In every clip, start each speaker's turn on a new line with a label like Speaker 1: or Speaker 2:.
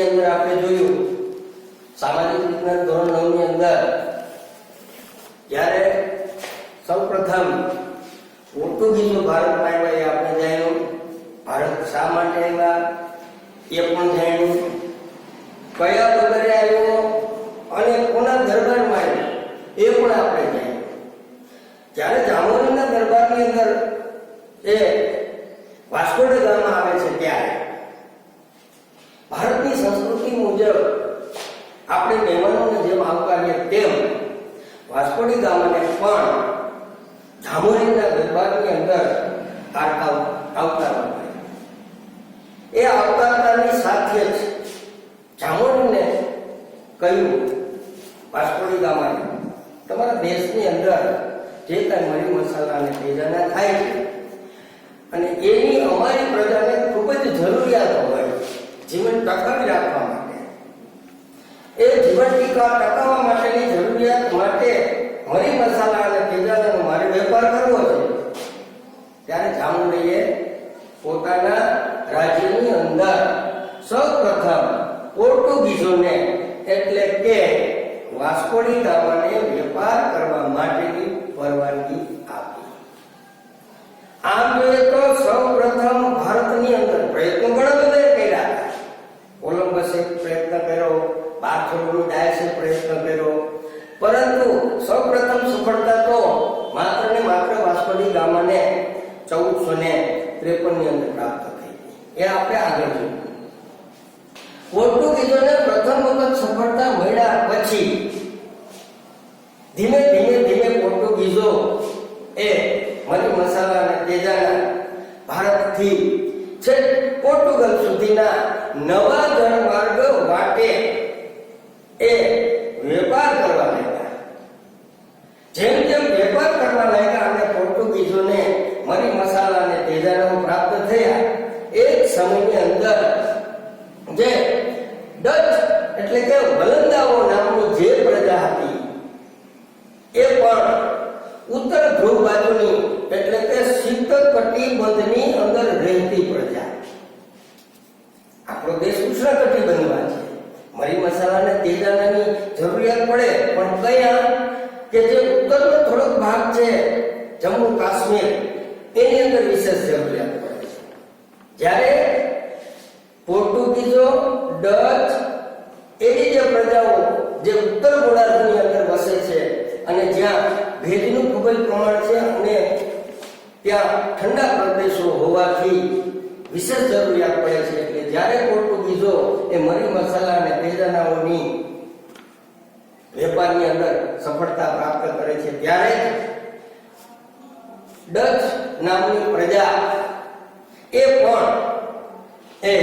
Speaker 1: ની અંદર આપણે જોયું સામાજિક વિજ્ઞાન ધોરણ 9 ની અંદર જ્યારે સૌપ્રથમ પોર્ટુગીઝો ભારતમાં આવ્યા એ આપણે જાણ્યું. ભારત શા માટે આવ્યા એ પણ જાણ્યું. કયા પગલે આવ્યો અને કોના દરબારમાં આવ્યો એ પણ આપણે જાણ્યું. જ્યારે જામોરીના દરબારની અંદર એ વાસ્કો ડ ગામા આવે છે ત્યારે ભારતની સંસ્કૃતિ મુજબ આપણે મહેમાનોને જેમ આવકારીએ તેમ વાસ્કો ડ ગામાને પણ જામોરીના દરબારની અંદર આવકારવામાં એ આવકારતાની સાથે જ જામોરીને કહ્યું વાસ્કો ડ ગામાએ તમારા દેશની અંદર જે કાંઈ મરી મસાલા અને તેજાના થાય છે અને એની અમારી પ્રજાને ખૂબ જ જરૂરિયાત હોય જીવન ટકાવી રાખવા માટે, એ જીવન ટકાવવા માટેની જરૂરિયાત માટે મરી મસાલા અને તેજાનો મારે વેપાર કરવો છે. ત્યારે જામોરીએ પોતાના રાજ્યની અંદર સૌપ્રથમ પોર્ટુગીઝોને એટલે કે વાસ્કો ડ ગામાને વેપાર કરવા માટેની પરવાનગી આપી. આમ જોઈએ તો સૌપ્રથમ ભારતની અંદર પ્રયત્નો ઘણા બધા કર્યા. કોલંબસે પ્રયત્ન કર્યો, બાર્થોલોમ્યુ ડાયસે પ્રયત્ન કર્યો, પરંતુ સૌપ્રથમ સફળતા તો માત્ર ને માત્ર વાસ્કો ડ ગામાને 1453 ની અંદર પ્રાપ્ત થઈ. એ આપણે આગળ જોયું. પોર્ટુગીઝોને પ્રથમ વખત સફળતા મળ્યા પછી ધીમે ધીમે પોર્ટુગીઝો એ મરી મસાલા અને તેજાના ભારતથી છેક પોર્ટુગલ સુધીના નવા જળમાર્ગ વાટે એ વેપાર કરવા લાગ્યા. જેમ જેમ વેપાર કરવા લાગ્યા અને પોર્ટુગીઝોને મરી મસાલા અને તેજાનો પ્રાપ્ત થયા, એક સમયની અંદર જે ડચ એટલે કે વલંદાઓ નામની જે પ્રજા હતી એ પણ ઉત્તર ધ્રુવ બાજુની એટલે કે શીતળ કટિબંધની અંદર રહેતી પ્રજા. આપણો દેશ ઉષ્ણ કટિબંધમાં છે. મરી મસાલા અને તેજાની જરૂરિયાત પડે પણ કયા કે જે ઉત્તરનો થોડોક ભાગ છે જમ્મુ કાશ્મીર એની અંદર વિશેષ જરૂરિયાત પડે છે. જ્યારે પોર્ટુગીઝો, ડચ એવી જે પ્રજાઓ જે ઉત્તર ગોળાર્ધની અંદર વસે છે અને જ્યાં ભેજનું ખૂબ જ પ્રમાણ છે અને ત્યાં ઠંડા પ્રદેશો હોવાથી વિશેષ જરૂરિયાત પડે છે. એટલે જ્યારે પોર્ટુગીઝો એ મરી મસાલા અને તેજાનાઓની વેપારની અંદર સફળતા પ્રાપ્ત કરે છે ત્યારે ડચ નામની પ્રજા એ પણ એ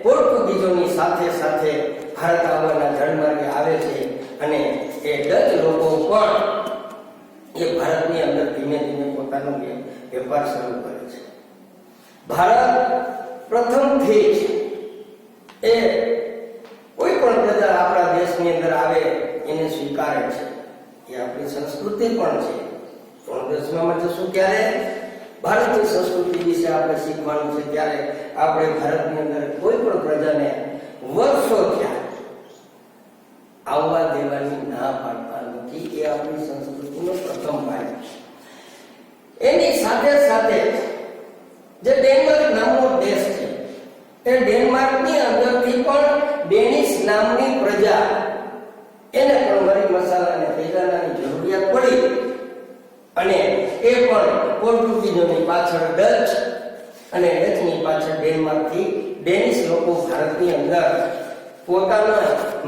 Speaker 1: પોર્ટુગીઝોની સાથે સાથે ભારત આવવાના જળમાર્ગે આવે છે અને એ ડચ લોકો પણ એ ભારતની અંદર ધીમે ધીમે પોતાનો વેપાર શરૂ કરે છે. ભારત પ્રથમથી જ એ કોઈ પણ પ્રજા આપણા દેશની અંદર આવે એને સ્વીકારે છે. એ આપણી સંસ્કૃતિ પણ છે. પણ 10માં જશું ત્યારે ભારતની સંસ્કૃતિ વિશે આપણે શીખવાનું છે. ત્યારે આપણે ભારતની અંદર કોઈ પણ પ્રજાને વર્ષો થયા આવવા દેવાની ના પાડતા નથી. એ આપણી સંસ્કૃતિનો પ્રથમ પાયો છે. એની સાથે સાથે જે ડેનમાર્ક નામનો દેશ છે એ ડેનમાર્કની અંદરથી પણ ડેનિશ નામની પ્રજા એને પણ મરી મસાલા અને તેજાનાની જરૂરિયાત પડી અને એ પણ પોર્ટુગીઝોની પાછળ ડચ અને ડચની પાછળ ડેનમાર્કથી ડેનિશ લોકો ભારતની અંદર પોતાના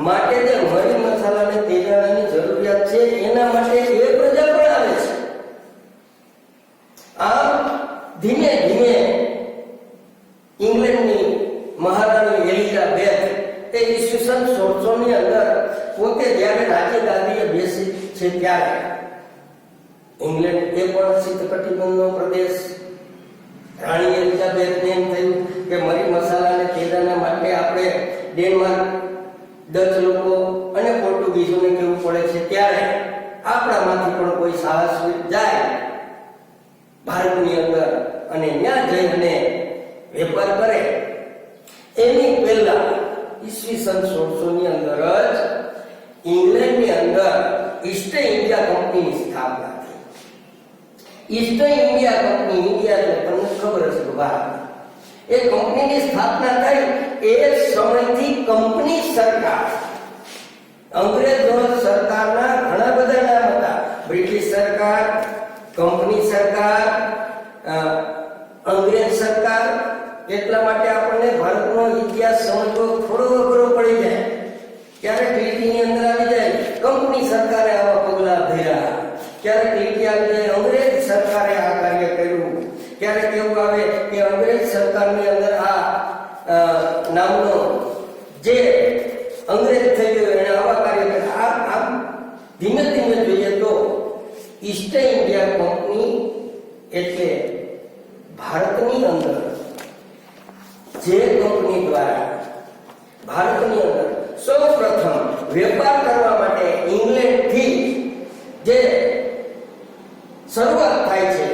Speaker 1: માટે જે મરી મસાલા અને તેજાનાની જરૂરિયાત છે એના માટે એ પ્રજા પણ આવે છે. આમ ધીમે ધીમે ઇંગ્લેન્ડની મહારાણી એલિઝાબેથ એ ઈસવીસન 1600 ની અંદર પોતે જ્યારે રાજ્યગાદીએ બેસી છે ત્યારે ઇંગ્લેન્ડ એ પણ શીતકટિબંધનો પ્રદેશ. રાણી એલિઝાબેથને એમ થયું કે મરી મસાલા અને તેજાના માટે આપણે ડેનમાર્ક, ડચ લોકો અને પોર્ટુગીઝોને કેવું પડે છે ત્યારે આપણામાંથી પણ કોઈ સાહસ જાય ભારતની અંદર અને ત્યાં જઈને વેપાર કરે એની પહેલા ઈસવીસન 1600 ની અંદર જ ઇંગ્લેન્ડની અંદર ઈસ્ટ ઇન્ડિયા કંપનીની સ્થાપના થઈ. ઈસ્ટ ઇન્ડિયા કંપની, ઇન્ડિયા એટલે તમને ખબર હશે કે ભારત, એ કંપનીની સ્થાપના થઈ. એ સમયથી કંપની સરકાર, અંગ્રેજો સરકારના ઘણા બધા નામ હતા. બ્રિટિશ સરકાર, કંપની સરકાર, અંગ્રેજ સરકાર. એટલા માટે આપણને ભારતનો ઇતિહાસ સમજવો થોડો અઘરો પડી જાય. ક્યારેક ટ્રીટીની અંદર આવી જાય કંપની સરકારે આવા પગલા ભર્યા, ક્યારેક ટ્રીટી આવી જાય અંગ્રેજ સરકારે આ કાર્ય કર્યું, ક્યારેક એવું આવે કે અંગ્રેજ સરકારની અંદર આ નામનો જે અંગ્રેજ થઈ ગયો એને આવા કાર્ય કર્યા. આમ ધીમે ધીમે જોઈએ તો ઈસ્ટ ઇન્ડિયા કંપની એટલે ભારતની અંદર જે કંપની દ્વારા ભારતની અંદર સૌપ્રથમ વેપાર કરવા માટે ઇંગ્લેન્ડથી જે શરૂઆત થાય છે.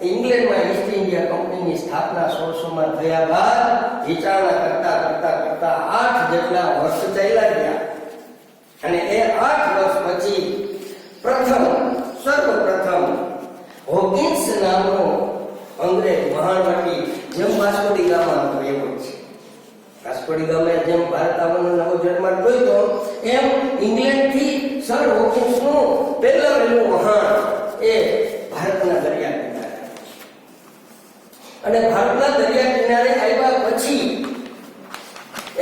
Speaker 1: ઇંગ્લેન્ડમાં ઈસ્ટ ઇન્ડિયા કંપનીની સ્થાપના 1600માં થયા બાદ વિચારણા કરતા 8 જેટલા વર્ષ ચાલ્યા ગયા. અને એ 8 વર્ષ પછી સર્વપ્રથમ હોકિન્સ નામનો અંગ્રેજ મહાણવટી, જેમ વાસ્કોડી ગામા હતો એવો છે. વાસ્કોડી ગામે જેમ ભારત આવવાનો નવો જન્માર્ગ જોયો એમ ઇંગ્લેન્ડથી સર હોકિન્સનું પહેલું વહાણ એ ભારતના દરિયા કિનારે, અને ભારતના દરિયા કિનારે આવ્યા પછી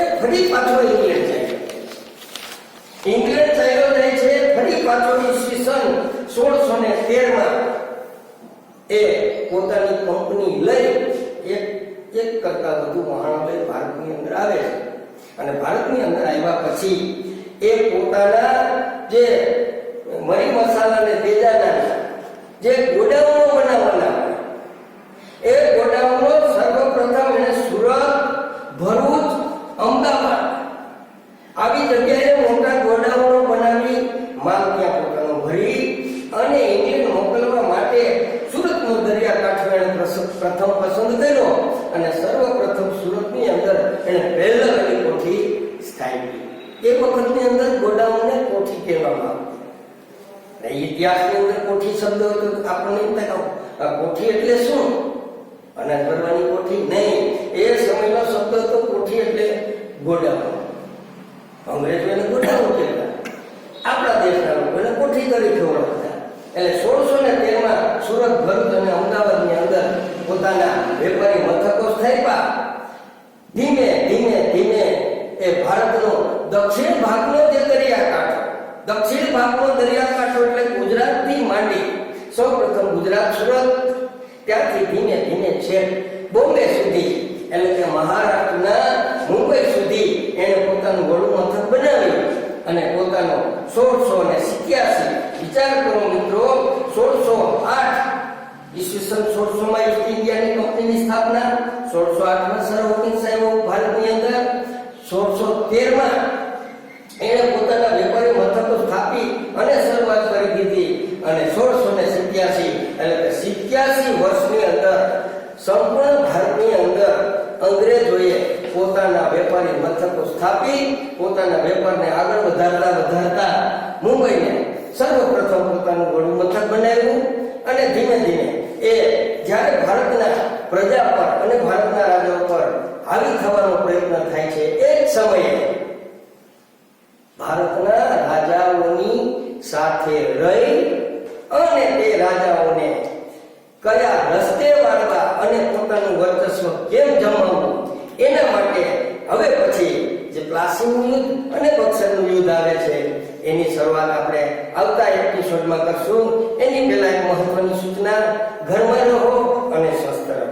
Speaker 1: એ ફરી પાછો ઇંગ્લેન્ડ જાય. ઇંગ્લેન્ડ ચાલ્યો જાય છે ફરી પાછો ઈસવીસન 1613માં એ પોતાની કંપની લઈ એક કરતા વધુ વહાણો લઈ ભારતની અંદર આવે છે. અને ભારતની અંદર આવ્યા પછી એ પોતાના જે મરી મસાલા અને તેજાના જે ગોડાઉનો બનાવવાના, એ ગોડાઉનો સર્વપ્રથમ એને સુરત, ભરૂચ, અમદાવાદ આવી જગ્યાએ મોટા ગોડાઉનો બનાવી માલ ત્યાં પોતાનો ભરી અને ઇંગ્લેન્ડ મોકલવા માટે સુરતનો દરિયાકાંઠો એને પ્રથમ પસંદ કર્યો. અને સર્વપ્રથમ સુરતની અંદર એને પહેલી કોઠી સ્થાપી. એ વખતની અંદર ગોડાઉનને કોઠી કહેવામાં આવતી. ઇતિહાસની અંદર કોઠી શબ્દ હોય તો આપણને એમ થાય કોઠી એટલે શું? અનાજ ભરવાની કોઠી નહીં. એ સમયનો શબ્દ હતો કોઠી એટલે ગોડાઉન. અંગ્રેજો એને ગોડાઉન કહેતા, આપણા દેશના લોકો એને કોઠી તરીકે ઓળખતા. એટલે 1613માં સુરત, ભરૂચ અને અમદાવાદની અંદર પોતાના વેપારી મથકો સ્થાપ્યા. ધીમે ધીમે એ ભારતનો દક્ષિણ ભાગનો જે દરિયાકાંઠો એટલે ગુજરાતથી માંડી સૌપ્રથમ ગુજરાત, સુરત, ત્યાંથી ધીમે ધીમે છેક બોમ્બે સુધી એટલે કે મહારાષ્ટ્રના મુંબઈ સુધી એને પોતાનું વડું મથક બનાવ્યું. અને પોતાનો 1687, વિચાર કરો મિત્રો, 1608 ઈસવીસન 1600માં ઈસ્ટ ઇન્ડિયાની કંપનીની સ્થાપના, 1608માં સર હોકિન્સ આવ્યો ભારતની અંદર, 1613માં એણે પોતાના વેપારી મથકો સ્થાપી અને શરૂઆત કરી દીધી. અને 1687 એટલે કે 87 વર્ષની અંદર સંપૂર્ણ ભારતની અંદર અંગ્રેજોએ પોતાના વેપારી મથકો સ્થાપી પોતાના વેપારને આગળ વધારતા મુંબઈને સર્વપ્રથમ પોતાનું વડું મથક બનાવ્યું. અને ધીમે ધીમે એ જ્યારે ભારતના પ્રજા પર અને ભારતના રાજાઓ પર હાવી થવાનો પ્રયત્ન થાય છે, એ જ સમયે ભારતના રાજાઓની સાથે રહી અને તે રાજાઓને કયા રસ્તે વાળવા અને પોતાનું વર્ચસ્વ કેમ જમાવવું એના માટે હવે પછી જે પ્લાસીનું યુદ્ધ અને બક્સરનું યુદ્ધ આવે છે એની શરૂઆત આપણે આવતા એપિસોડમાં કરશું. એની પહેલા એક મહત્વની સૂચના, ઘરમાં રહો અને સ્વસ્થ રહો.